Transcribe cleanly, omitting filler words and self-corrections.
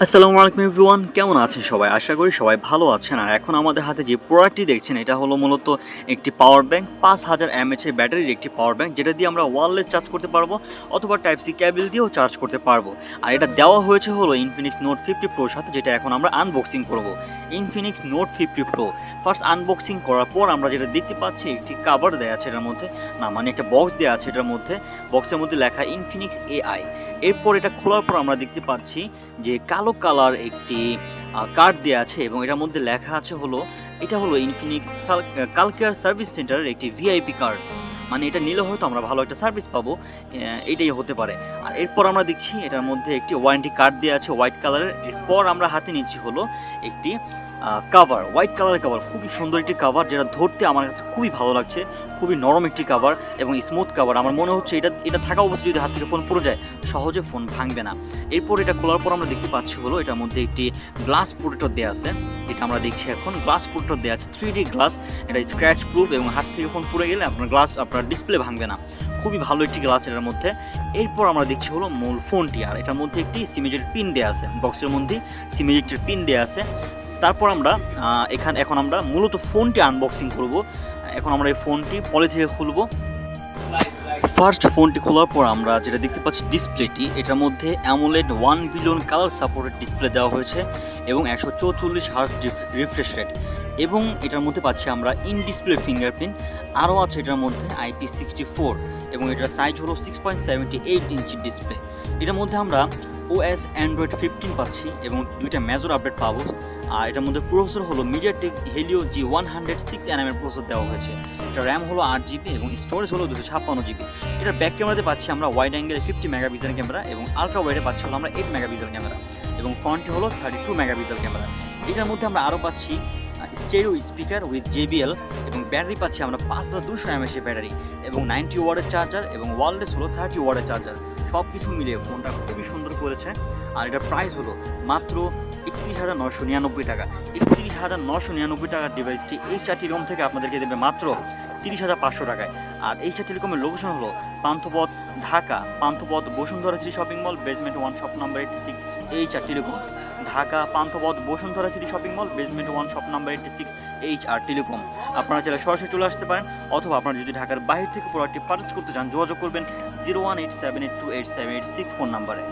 আসসালামু আলাইকুম এভরিওয়ান, কেমন আছেন সবাই? আশা করি সবাই ভালো আছেন। আর এখন আমাদের হাতে যে প্রোডাক্টটি দেখছেন এটা হলো মূলত একটি পাওয়ার ব্যাংক, 5000 mAh এর ব্যাটারির একটি পাওয়ার ব্যাংক, যেটা দিয়ে আমরা ওয়্যারলেস চার্জ করতে পারবো অথবা টাইপ সি কেবল দিয়েও চার্জ করতে পারবো। আর এটা দেওয়া হয়েছে হলো ইনফিনিক্স নোট 50 প্রোর সাথে, যেটা এখন আমরা আনবক্সিং করব। Infinix note 50 pro first unboxing করার পর আমরা যেটা দেখতে পাচ্ছি একটি কভার দেওয়া আছে এটার মধ্যে, না মানে একটা বক্স দেওয়া আছে এটার মধ্যে, বক্সের মধ্যে লেখা ইনফিনিক্স এআই। এরপর এটা খোলার পর আমরা দেখতে পাচ্ছি যে কালো কালার একটি কার্ড দেওয়া আছে এবং এটার মধ্যে লেখা আছে হলো এটা হলো ইনফিনিক্স কালকেয়ার সার্ভিস সেন্টারের একটি ভিআইপি কার্ড। মানে এটা নিলে হয়তো আমরা ভালো একটা সার্ভিস পাবো, এটাই হতে পারে। আর এরপর আমরা দেখছি এটার মধ্যে একটি ওয়ারেন্টি কার্ড দেওয়া আছে হোয়াইট কালারের। এরপর আমরা হাতে নিচ্ছি হলো একটি কাভার, হোয়াইট কালারের কাভার, খুবই সুন্দর একটি কাভার, যেটা ধরতে আমার কাছে খুবই ভালো লাগছে। খুবই নরম একটি কাভার এবং স্মুথ কাভার। আমার মনে হচ্ছে এটা থাকা অবস্থায় যদি হাত থেকে ফোন পড়ে যায় সহজে ফোন ভাঙবে না। এরপর এটা খোলার পর আমরা দেখতে পাচ্ছি হলো এটার মধ্যে একটি গ্লাস প্রোটেক্টর দেওয়া আছে। এটা আমরা দেখছি এখন গ্লাস প্রোটেক্টর দেওয়া আছে, 3D গ্লাস। এটা স্ক্র্যাচ প্রুফ এবং হাত থেকে ফোন পড়ে গেলে আপনার ডিসপ্লে ভাঙবে না। খুবই ভালো একটি গ্লাস এটার মধ্যে। এরপর আমরা দেখছি হলো মূল ফোনটি, আর এটার মধ্যে একটি সিমেজের পিন দেওয়া আছে, বক্সের মধ্যে সিমেজের পিন দেওয়া আছে। তারপর আমরা এখন আমরা মূলত ফোনটি আনবক্সিং করব। এখন আমরা এই ফোনটি পলি থেকে খুলব। ফার্স্ট ফোনটি খোলার পর আমরা যেটা দেখতে পাচ্ছি ডিসপ্লেটি, এটার মধ্যে AMOLED 1 billion colour supported display দেওয়া হয়েছে এবং 144 হার্জ রিফ্রেশ রেট, এবং এটার মধ্যে পাচ্ছি আমরা ইন ডিসপ্লে ফিঙ্গারপ্রিন্ট। আরও আছে এটার মধ্যে IP64 এবং এটার সাইজ হলো 6.78 ইঞ্চি ডিসপ্লে। এটার মধ্যে আমরা OS অ্যান্ড্রয়েড 15 পাচ্ছি এবং দুইটা মেজর আপডেট পাবো। আর এটার মধ্যে প্রসেসর হলো MediaTek Helio G106 nm processor দেওয়া হয়েছে। এটা র্যাম হলো 8GB এবং স্টোরেজ হলো 256GB। এটার ব্যাক ক্যামেরাতে পাচ্ছি আমরা ওয়াইড অ্যাঙ্গেল 50 মেগাপিক্সেল ক্যামেরা এবং আলট্রা ওয়াইডে পাচ্ছি হলো আমরা 8 মেগাপিক্সেল ক্যামেরা এবং ফ্রন্টে হলো 32 মেগাপিক্সেল ক্যামেরা। এটার মধ্যে আমরা আরও পাচ্ছি স্টেরিও স্পিকার উইথ JBL এবং ব্যাটারি পাচ্ছি আমরা 5200 mAh ব্যাটারি এবং 90 ওয়াটের চার্জার এবং ওয়্যারলেস হলো 30 ওয়াটের চার্জার। সব কিছু মিলিয়ে ফোনটা খুবই সুন্দর করেছে। আর এটার প্রাইস হলো মাত্র 31,999 টাকা। 31,999 টাকার ডিভাইসটি HR টেলিকম থেকে আপনাদেরকে দেবে মাত্র 30,500 টাকায়। আর HR টেলিকমের লোকেশন হলো Panthapath, Dhaka, Panthapath Bashundhara city shopping mall, basement 1, shop number 86, HR telecom. Dhaka Panthapath Bashundhara city shopping mall, basement 1, shop number 86, HR telecom. আপনারা চাইলে সরাসরি চলে আসতে পারেন, অথবা আপনারা যদি ঢাকার বাইরে থেকে প্রোডাক্টটি পারচেজ করতে চান যোগাযোগ করবেন 01878287886 ফোন নাম্বারে।